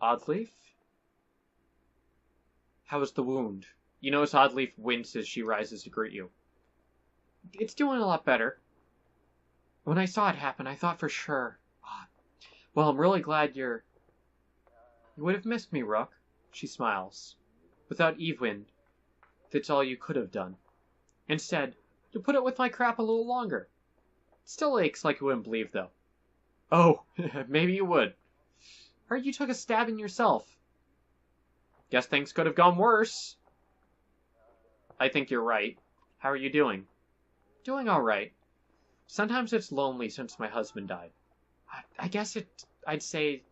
Oddleaf? How is the wound? You notice Oddleaf wince as she rises to greet you. It's doing a lot better. When I saw it happen, I thought for sure. Well, I'm really glad You would have missed me, Rook. She smiles. Without Evewind, that's all you could have done. Instead, you put it with my crap a little longer. It still aches like you wouldn't believe, though. Oh, maybe you would. Heard you took a stabbing yourself. Guess things could have gone worse. I think you're right. How are you doing? Doing all right. Sometimes it's lonely since my husband died. I guess I'd say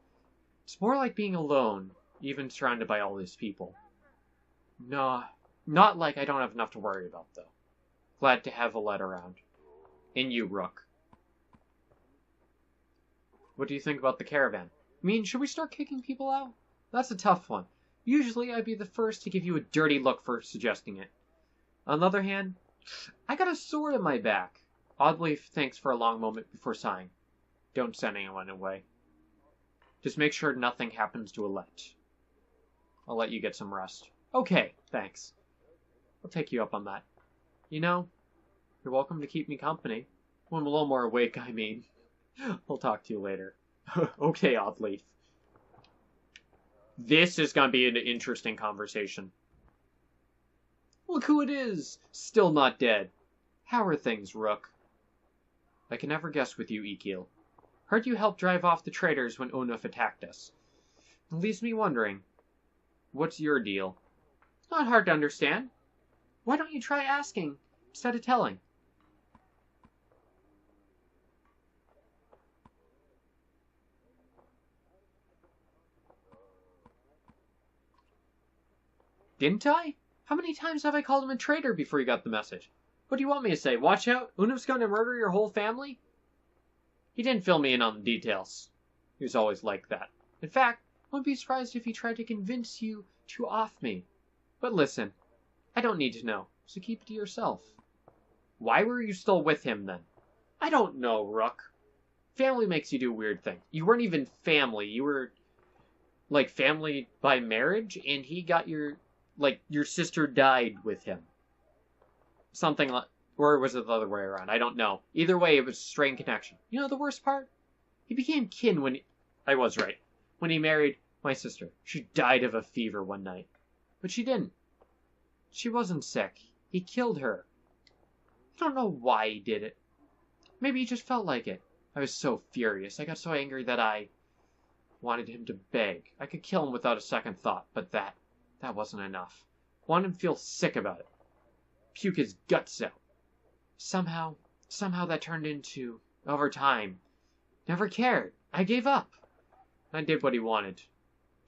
it's more like being alone, even surrounded by all these people. No, not like I don't have enough to worry about, though. Glad to have a let around. And you, Rook. What do you think about the caravan? Should we start kicking people out? That's a tough one. Usually I'd be the first to give you a dirty look for suggesting it. On the other hand, I got a sword in my back. Oddleaf thinks for a long moment before sighing. Don't send anyone away. Just make sure nothing happens to Alette. I'll let you get some rest. Okay, thanks. I'll take you up on that. You're welcome to keep me company. When I'm a little more awake, I mean. I'll talk to you later. Okay, Oddleaf. This is going to be an interesting conversation. Look who it is! Still not dead. How are things, Rook? I can never guess with you, Ekiel. Heard you helped drive off the traitors when Onuf attacked us. It leaves me wondering. What's your deal? Not hard to understand. Why don't you try asking instead of telling? Didn't I? How many times have I called him a traitor before you got the message? What do you want me to say? Watch out, Unuf's going to murder your whole family? He didn't fill me in on the details. He was always like that. In fact, I wouldn't be surprised if he tried to convince you to off me. But listen, I don't need to know, so keep it to yourself. Why were you still with him, then? I don't know, Rook. Family makes you do weird things. You weren't even family. You were, family by marriage, and he got your sister died with him. Something like, or was it the other way around? I don't know. Either way, it was a strange connection. You know the worst part? He became kin I was right. When he married my sister. She died of a fever one night. But she didn't. She wasn't sick. He killed her. I don't know why he did it. Maybe he just felt like it. I was so furious. I got so angry that I wanted him to beg. I could kill him without a second thought, but that wasn't enough. Wanted him to feel sick about it. Puke his guts out. Somehow that turned into, over time, never cared. I gave up. I did what he wanted.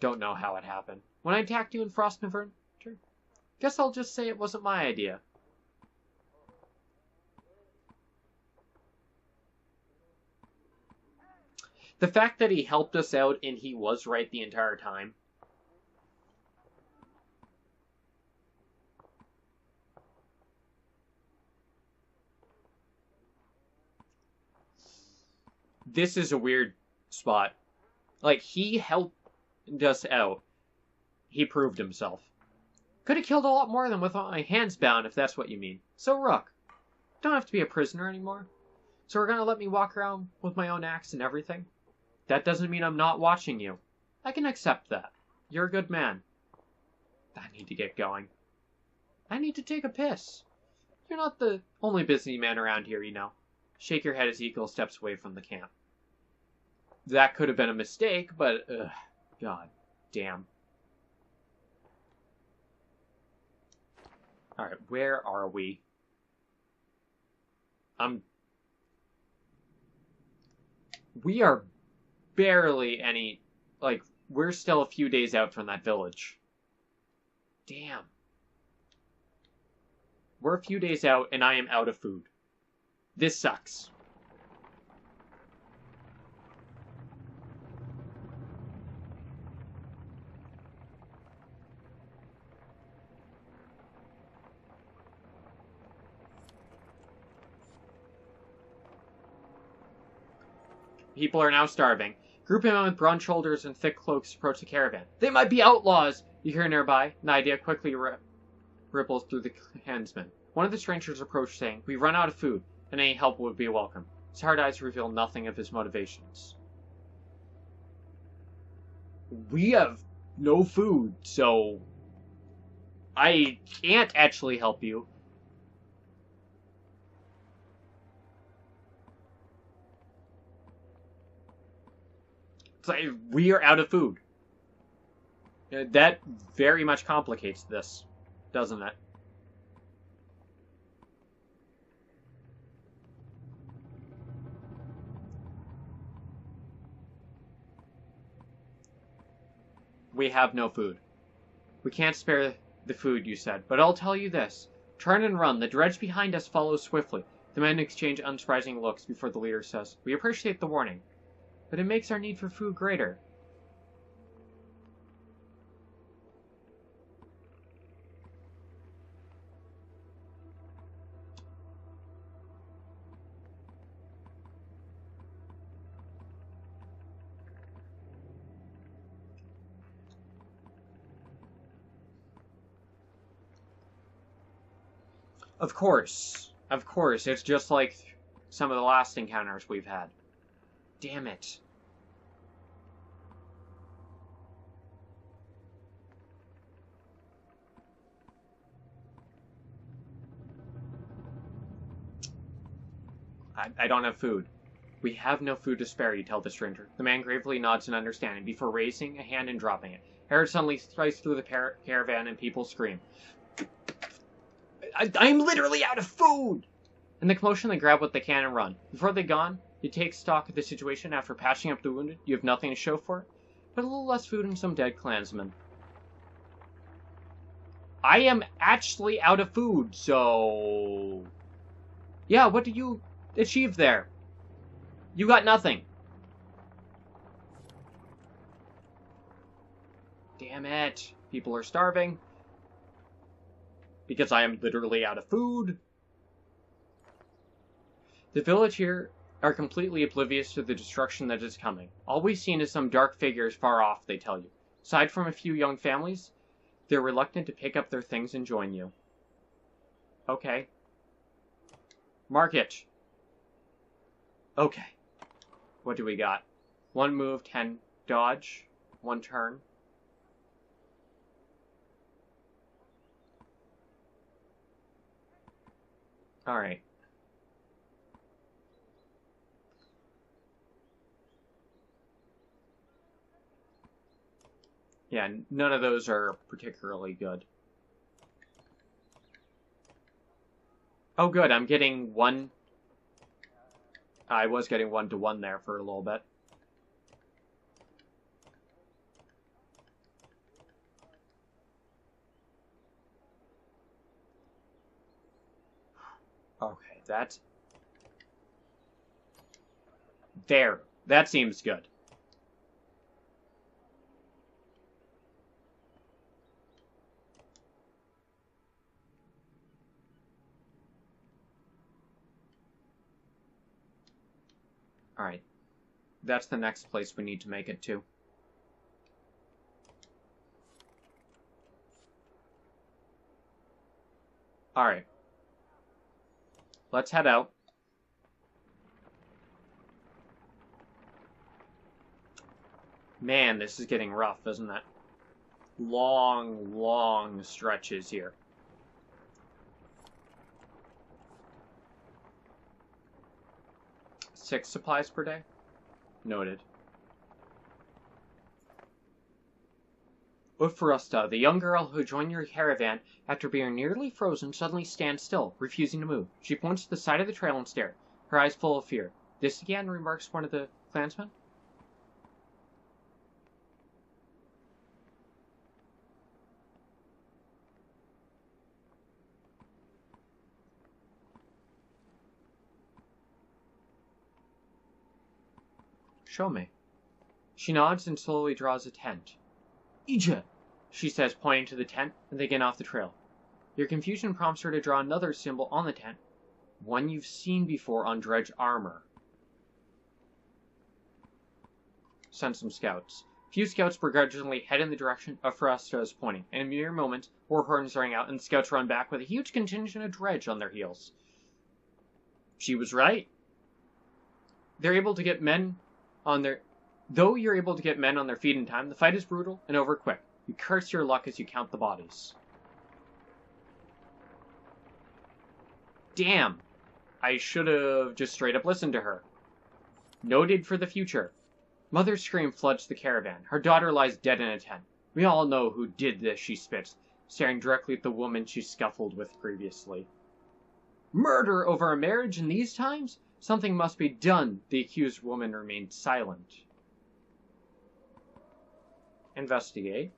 Don't know how it happened. When I attacked you in Frostnivern, guess I'll just say it wasn't my idea. The fact that he helped us out and he was right the entire time. This is a weird spot. He helped us out. He proved himself. Could have killed a lot more than with my hands bound, if that's what you mean. So, Rook, don't have to be a prisoner anymore. So we're gonna let me walk around with my own axe and everything? That doesn't mean I'm not watching you. I can accept that. You're a good man. I need to get going. I need to take a piss. You're not the only busy man around here, Shake your head as Eagle steps away from the camp. That could have been a mistake, but, god damn. Alright, where are we? We are barely we're still a few days out from that village. Damn. We're a few days out, and I am out of food. This sucks. People are now starving. Grouping men with broad shoulders and thick cloaks approach the caravan. They might be outlaws, you hear nearby. An idea quickly ripples through the clansmen. One of the strangers approached, saying, "We've run out of food, and any help would be welcome." His hard eyes reveal nothing of his motivations. We have no food, so I can't actually help you. It's like, we are out of food. That very much complicates this, doesn't it? We have no food. We can't spare the food, you said, but I'll tell you this. Turn and run. The dredge behind us follows swiftly. The men exchange unsurprising looks before the leader says, "We appreciate the warning, but it makes our need for food greater." Of course. Of course. It's just like some of the last encounters we've had. Damn it. I don't have food. We have no food to spare, you tell the stranger. The man gravely nods in understanding before raising a hand and dropping it. Hair suddenly slices through the caravan and people scream. I'm literally out of food! In the commotion, they grab what they can and run. Before they're gone, you take stock of the situation. After patching up the wounded, you have nothing to show for it, but a little less food and some dead clansmen. I am actually out of food, so... Yeah, what did you achieve there? You got nothing. Damn it. People are starving. Because I am literally out of food. The village here are completely oblivious to the destruction that is coming. All we've seen is some dark figures far off, they tell you. Aside from a few young families, they're reluctant to pick up their things and join you. Okay. Market. Okay. What do we got? 1 move, 10 dodge, 1 turn. Alright. Yeah, none of those are particularly good. Oh good, I'm getting 1... I was getting 1-to-1 there for a little bit. Okay, that's... There. That seems good. Alright. That's the next place we need to make it to. Alright. Let's head out. Man, this is getting rough, isn't it? Long, long stretches here. Six supplies per day? Noted. Ufrusta, the young girl who joined your caravan after being nearly frozen, suddenly stands still, refusing to move. She points to the side of the trail and stares, her eyes full of fear. This again, remarks one of the clansmen. Show me. She nods and slowly draws a tent. Ija, she says, pointing to the tent, and they get off the trail. Your confusion prompts her to draw another symbol on the tent, one you've seen before on dredge armor. send some scouts. Few scouts begrudgingly head in the direction of Frosta's pointing. In a mere moment, war horns ring out, and the scouts run back with a huge contingent of dredge on their heels. She was right. They're able to get men on their... Though you're able to get men on their feet in time, the fight is brutal and over quick. You curse your luck as you count the bodies. Damn. I should have just straight up listened to her. Noted for the future. Mother's scream floods the caravan. Her daughter lies dead in a tent. We all know who did this, she spits, staring directly at the woman she scuffled with previously. Murder over a marriage in these times? Something must be done. The accused woman remained silent. Investigate.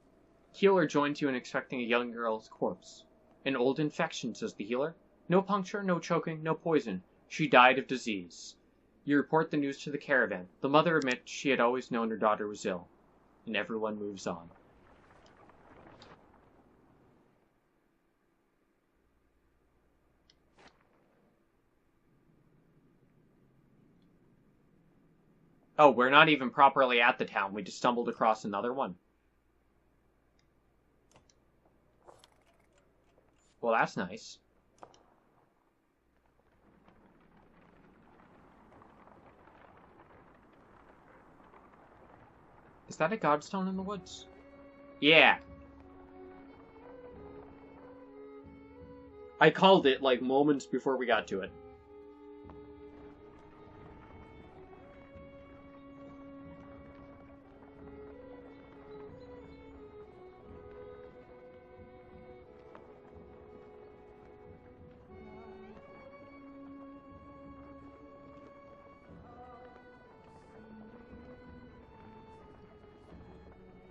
Healer joins you in expecting a young girl's corpse. An old infection, says the healer. No puncture, no choking, no poison. She died of disease. You report the news to the caravan. The mother admits she had always known her daughter was ill. And everyone moves on. Oh, we're not even properly at the town. We just stumbled across another one. Well, that's nice. Is that a godstone in the woods? Yeah. I called it, like, moments before we got to it.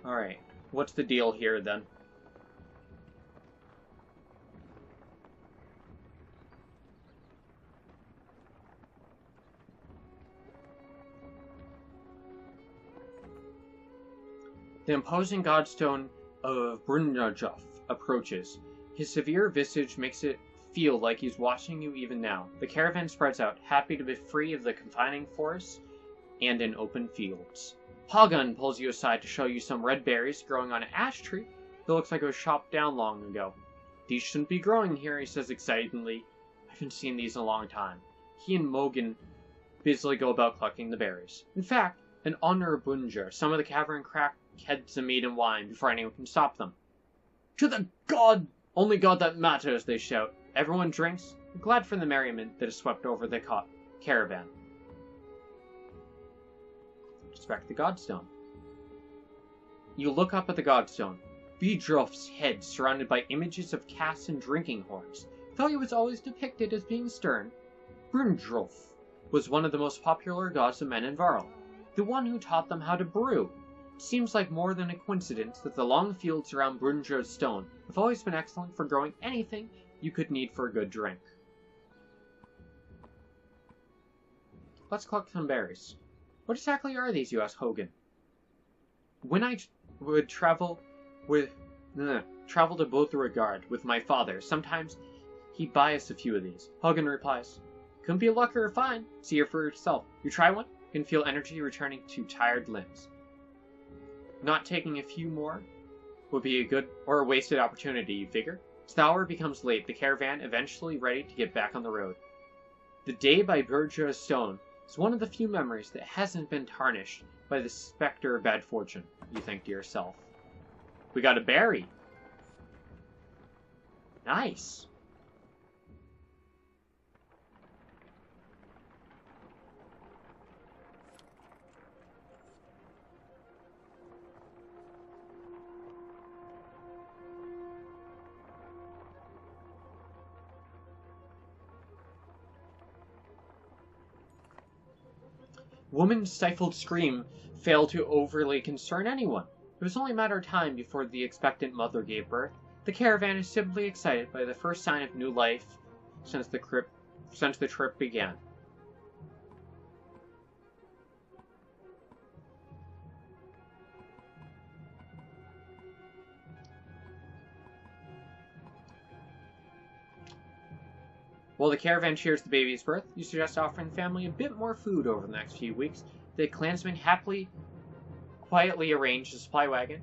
Alright, what's the deal here, then? The imposing godstone of Brunjov approaches. His severe visage makes it feel like he's watching you even now. The caravan spreads out, happy to be free of the confining forests and in open fields. Pagan pulls you aside to show you some red berries growing on an ash tree that looks like it was chopped down long ago. These shouldn't be growing here, he says excitedly. I haven't seen these in a long time. He and Mogan busily go about collecting the berries. In fact, in honor of Bunjer, some of the cavern crack heads of meat and wine before anyone can stop them. To the god! Only god that matters, they shout. Everyone drinks, glad for the merriment that has swept over the caravan. Respect the godstone. You look up at the godstone. Beedroff's head surrounded by images of casks and drinking horns. Though he was always depicted as being stern, Brunjolf was one of the most popular gods of men in Varl, the one who taught them how to brew. It seems like more than a coincidence that the long fields around Brunjolf's stone have always been excellent for growing anything you could need for a good drink. Let's collect some berries. What exactly are these, you ask Hogan? When I would travel to Beauregard with my father, sometimes he'd buy us a few of these. Hogan replies, couldn't be a luck or a fine. See her for yourself. You try one, you can feel energy returning to tired limbs. Not taking a few more would be a good or a wasted opportunity, you figure? As the hour becomes late, the caravan eventually ready to get back on the road. The day by Berger's stone is one of the few memories that hasn't been tarnished by the specter of bad fortune, you think to yourself. We got a berry. Nice. Woman's stifled scream failed to overly concern anyone. It was only a matter of time before the expectant mother gave birth. The caravan is simply excited by the first sign of new life since the trip began. While the caravan cheers the baby's birth, you suggest offering the family a bit more food over the next few weeks. The clansmen happily quietly arrange the supply wagon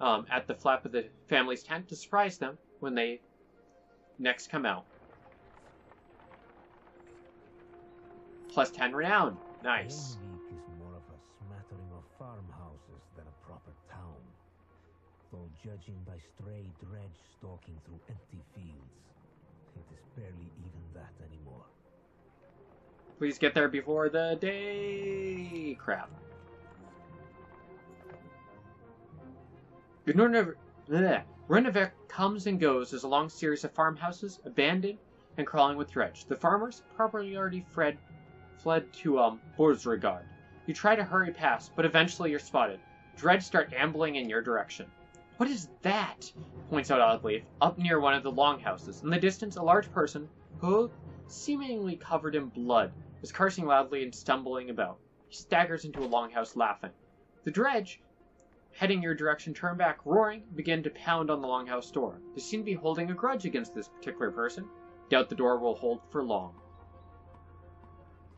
at the flap of the family's tent to surprise them when they next come out. Plus 10 renown. Nice. Rainweek is more of a smattering of farmhouses than a proper town. Though judging by stray dredge stalking through empty fields, it is barely even that anymore. Please get there before the day. Crap. Runevik comes and goes as a long series of farmhouses, abandoned and crawling with dredge. The farmers probably already fled to Borsregard. You try to hurry past, but eventually you're spotted. Dredge start ambling in your direction. What is that? Points out Oddleaf, up near one of the longhouses. In the distance, a large person, who, seemingly covered in blood, is cursing loudly and stumbling about. He staggers into a longhouse, laughing. The dredge, heading your direction, turn back, roaring, begin to pound on the longhouse door. They seem to be holding a grudge against this particular person. Doubt the door will hold for long.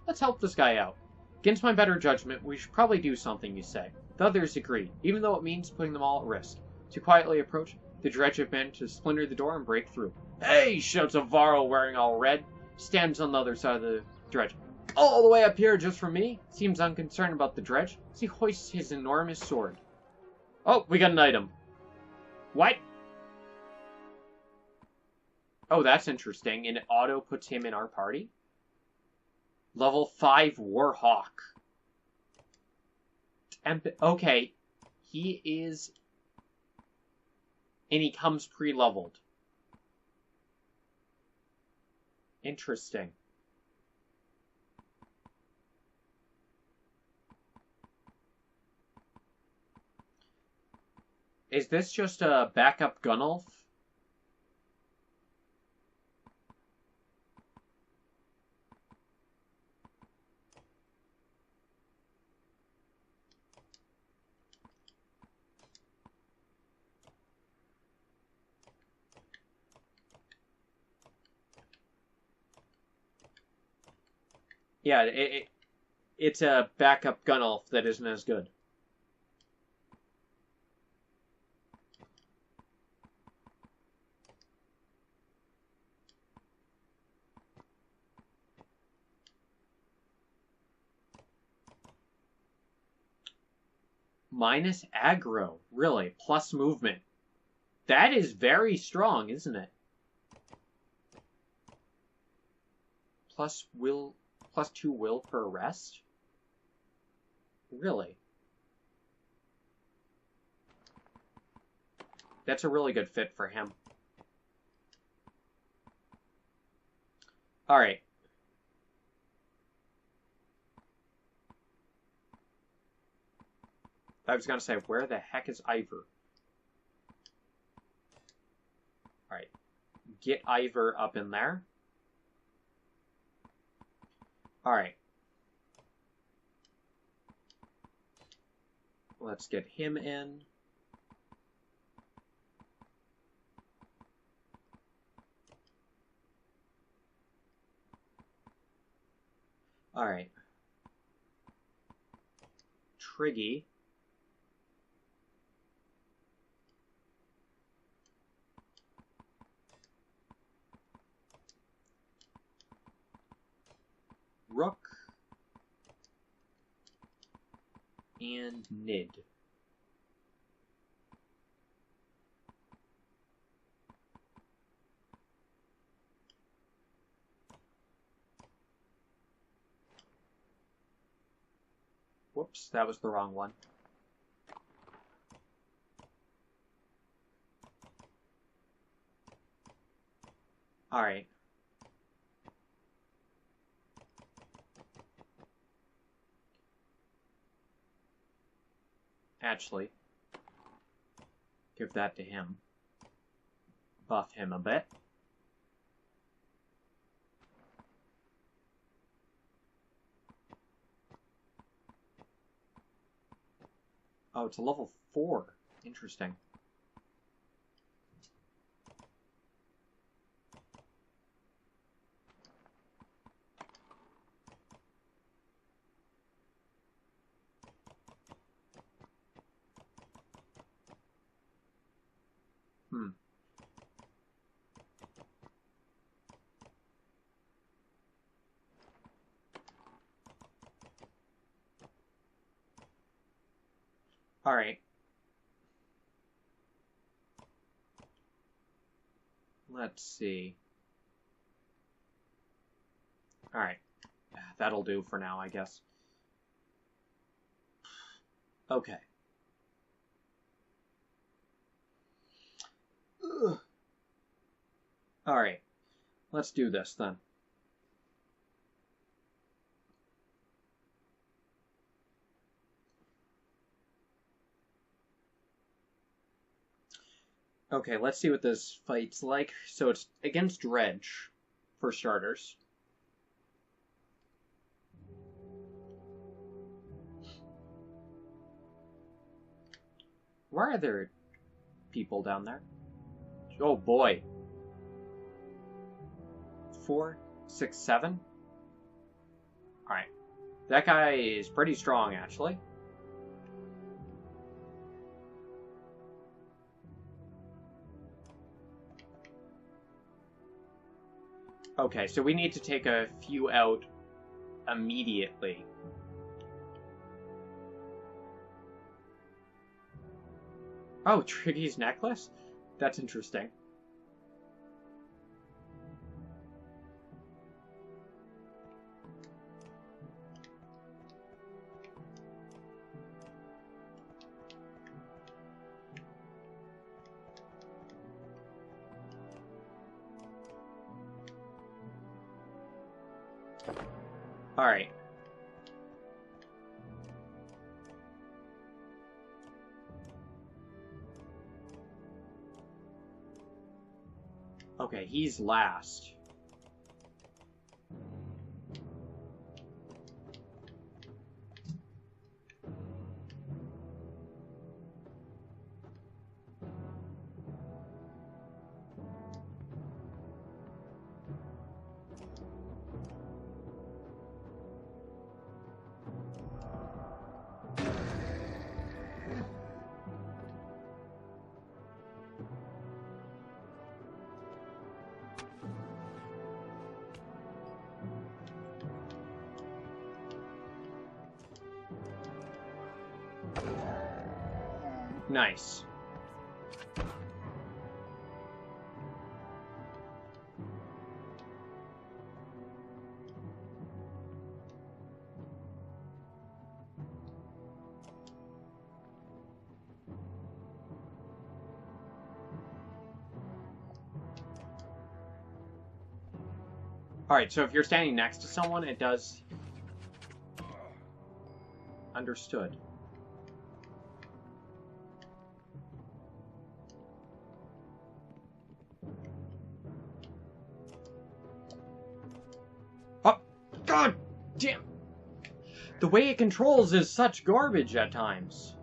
Let's help this guy out. Against my better judgment, we should probably do something, you say. The others agree, even though it means putting them all at risk. To quietly approach, the dredge have managed to splinter the door and break through. Hey! Shouts a Varro wearing all red. Stands on the other side of the dredge. All the way up here just for me? Seems unconcerned about the dredge as he hoists his enormous sword. Oh, we got an item. What? Oh, that's interesting. And it auto puts him in our party? Level 5 Warhawk. Okay. He is... And he comes pre-leveled. Interesting. Is this just a backup Gunnulf? Yeah, it's a backup Gunnulf that isn't as good. Minus aggro. Really? Plus movement. That is very strong, isn't it? Plus 2 will per rest? Really? That's a really good fit for him. Alright. I was going to say, where the heck is Ivor? Alright. Get Ivor up in there. Alright. Let's get him in. Alright. Triggy. Rook. And Nid. Whoops, that was the wrong one. Alright. Actually, give that to him. Buff him a bit. Oh, it's a level 4. Interesting. Alright. Let's see. Alright. That'll do for now, I guess. Okay. Alright. Let's do this, then. Okay, let's see what this fight's like. So it's against Dredge, for starters. Why are there people down there? Oh boy. 4, 6, 7? Alright. That guy is pretty strong, actually. Okay, so we need to take a few out immediately. Oh, Triggy's necklace? That's interesting. Alright. Okay, he's last. Nice. Alright, so if you're standing next to someone, it does... Understood. Oh! God damn! The way it controls is such garbage at times.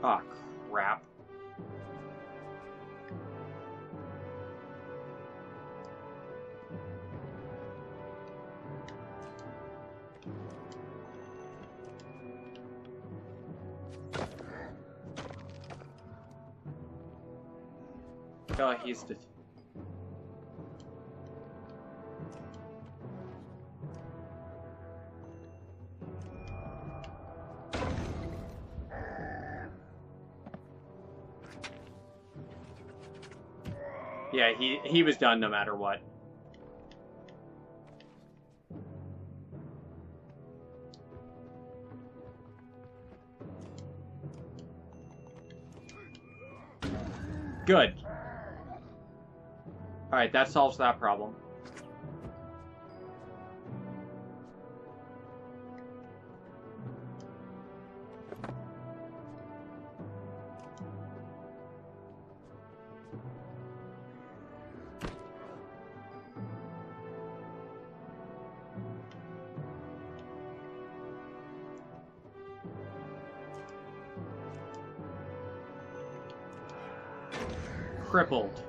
Ah, crap. Oh, he's the... Yeah, he was done no matter what. Good. Alright, that solves that problem. Crippled.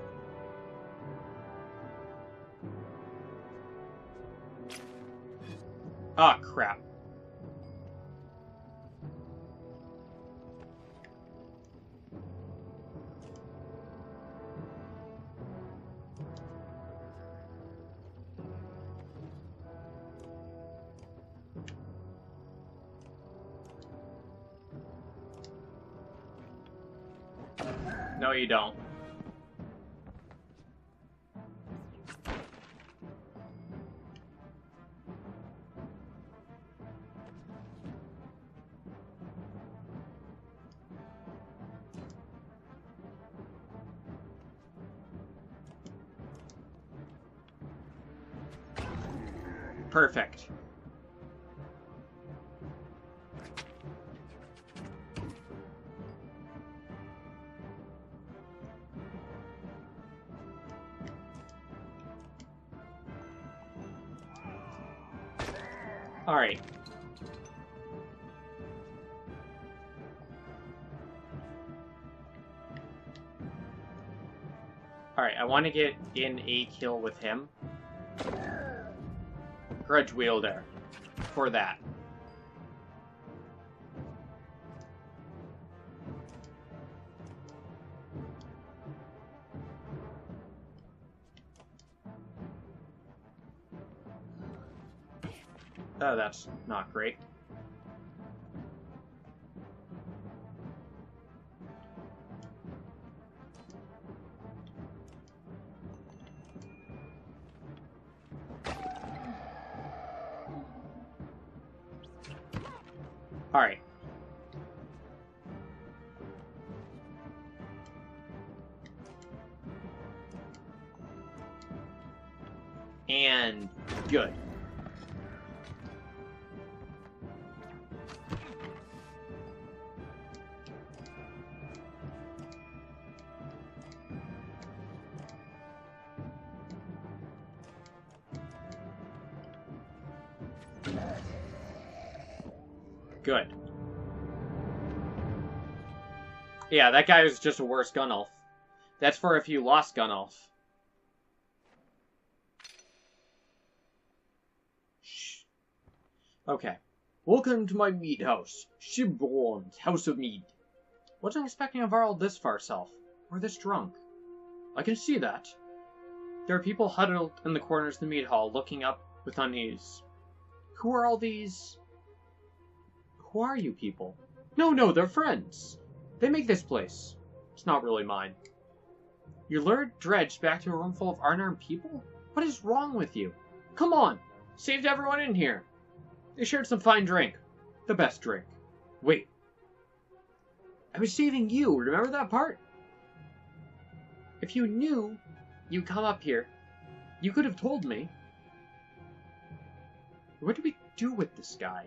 Ah, crap. No, you don't. Perfect. Alright. Alright, I want to get in a kill with him. Grudge wielder. For that. Oh, that's not great. Alright. And good. Good. Yeah, that guy was just a worse gun elf. That's for if you lost gun elf. Shh. Okay. Welcome to my mead house. Shibborn's House of Mead. Wasn't expecting a Varl this far south, or this drunk. I can see that. There are people huddled in the corners of the mead hall, looking up with unease. Who are all these... Who are you people? No, they're friends. They make this place. It's not really mine. You lured Dredge back to a room full of unarmed people? What is wrong with you? Come on! Saved everyone in here. They shared some fine drink. The best drink. Wait. I was saving you, remember that part? If you knew you'd come up here, you could have told me. What do we do with this guy?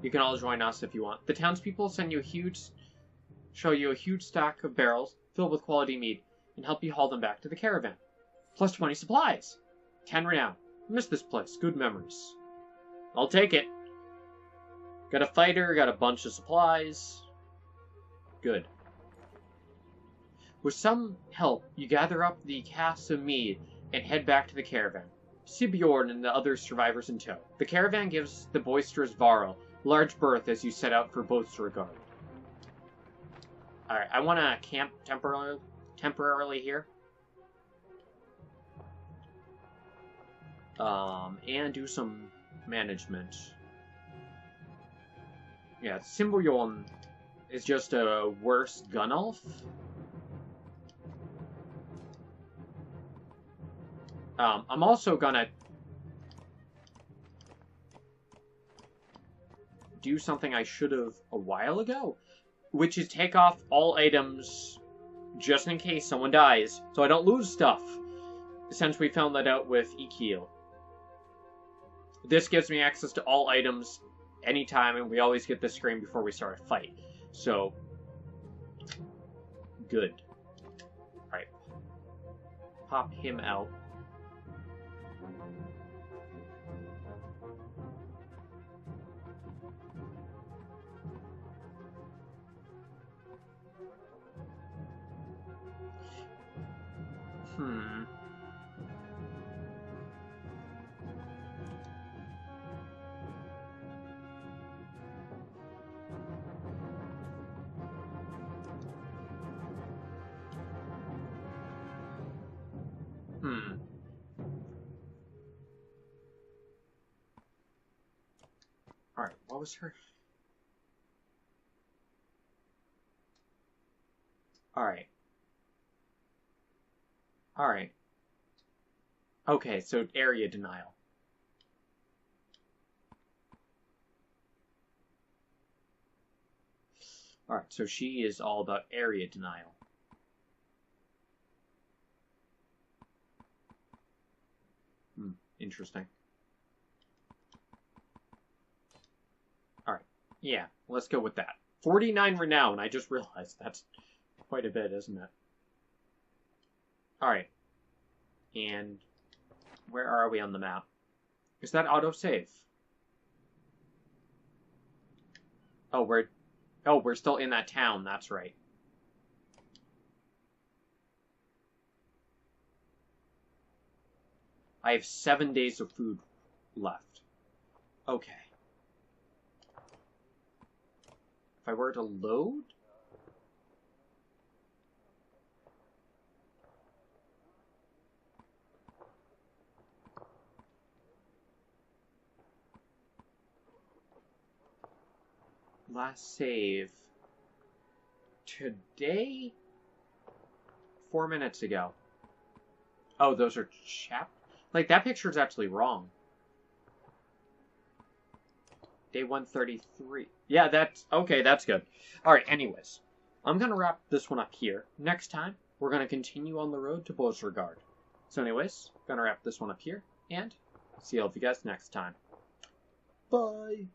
You can all join us if you want. The townspeople show you a huge stack of barrels filled with quality mead and help you haul them back to the caravan. Plus 20 supplies. 10 renown. Miss this place. Good memories. I'll take it. Got a fighter, got a bunch of supplies. Good. With some help, you gather up the casks of mead and head back to the caravan. Sibjorn and the other survivors in tow. The caravan gives the boisterous Varl large berth as you set out for Boatsregard. Alright, I want to camp temporarily here. And do some management. Yeah, Symbolyon is just a worse gun elf. I'm also gonna do something I should have a while ago, which is take off all items just in case someone dies, so I don't lose stuff, since we found that out with Ikeel. This gives me access to all items anytime, and we always get this screen before we start a fight. So, good. Alright. Pop him out. Alright, what was her... Alright. Alright. Okay, so area denial. Alright, so she is all about area denial. Interesting. Alright, yeah, let's go with that. 49 renown, I just realized that's quite a bit, isn't it? Alright. And where are we on the map? Is that autosave? Oh, we're still in that town, that's right. I have 7 days of food left. Okay. If I were to load... Last save. Today? 4 minutes ago. Oh, those are Like, that picture's actually wrong. Day 133. Yeah, that's... Okay, that's good. Alright, anyways. I'm gonna wrap this one up here. Next time, we're gonna continue on the road to Beauregard. So anyways, gonna wrap this one up here, and see all of you guys next time. Bye!